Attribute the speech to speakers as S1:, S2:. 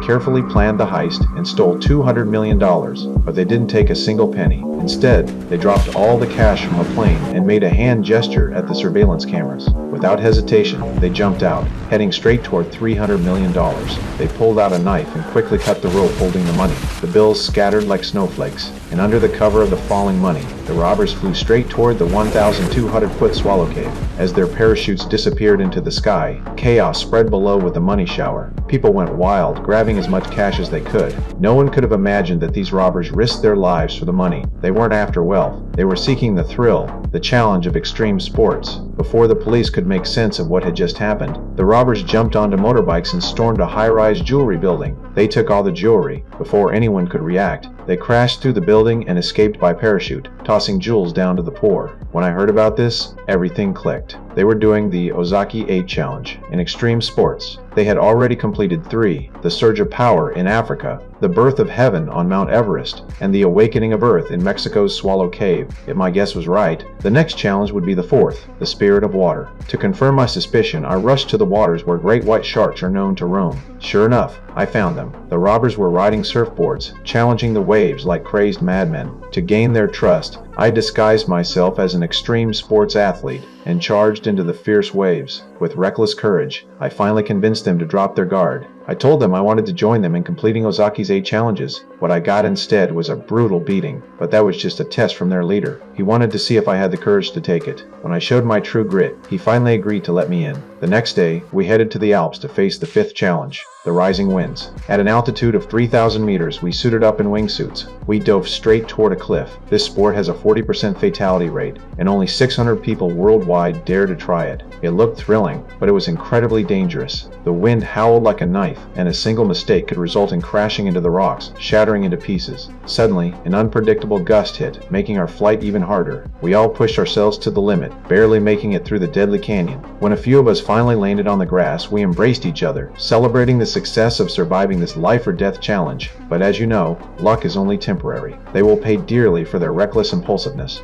S1: carefully planned the heist and stole $200 million, but they didn't take a single penny. Instead, they dropped all the cash from a plane and made a hand gesture at the surveillance cameras. Without hesitation, they jumped out, heading straight toward $300 million. They pulled out a knife and quickly cut the rope holding the money. The bills scattered like snowflakes, and under the cover of the falling money, the robbers flew straight toward the 1,200-foot Swallow Cave. As their parachutes disappeared into the sky, chaos spread below with the money shower. People went wild, grabbing as much cash as they could. No one could have imagined that these robbers risked their lives for the money. They weren't after wealth. They were seeking the thrill, the challenge of extreme sports. Before the police could make sense of what had just happened, the robbers jumped onto motorbikes and stormed a high-rise jewelry building. They took all the jewelry. Before anyone could react, they crashed through the building and escaped by parachute, tossing jewels down to the poor. When I heard about this, everything clicked. They were doing the Ozaki 8 Challenge in extreme sports. They had already completed 3, the Surge of Power in Africa, the Birth of Heaven on Mount Everest, and the Awakening of Earth in Mexico's Swallow Cave. If my guess was right, the next challenge would be the 4th, the Spirit of Water. To confirm my suspicion, I rushed to the waters where great white sharks are known to roam. Sure enough, I found them. The robbers were riding surfboards, challenging the waves like crazed madmen. To gain their trust, I disguised myself as an extreme sports athlete and charged into the fierce waves. With reckless courage, I finally convinced them to drop their guard. I told them I wanted to join them in completing Ozaki's 8 challenges. What I got instead was a brutal beating, but that was just a test from their leader. He wanted to see if I had the courage to take it. When I showed my true grit, he finally agreed to let me in. The next day, we headed to the Alps to face the 5th challenge, the Rising Winds. At an altitude of 3,000 meters, we suited up in wingsuits. We dove straight toward a cliff. This sport has a 40% fatality rate, and only 600 people worldwide dare to try it. It looked thrilling, but it was incredibly dangerous. The wind howled like a knife, and a single mistake could result in crashing into the rocks, shattering into pieces. Suddenly, an unpredictable gust hit, making our flight even harder. We all pushed ourselves to the limit, barely making it through the deadly canyon. When a few of us finally landed on the grass, we embraced each other, celebrating the success of surviving this life-or-death challenge. But as you know, luck is only temporary. They will pay dearly for their reckless impulsiveness.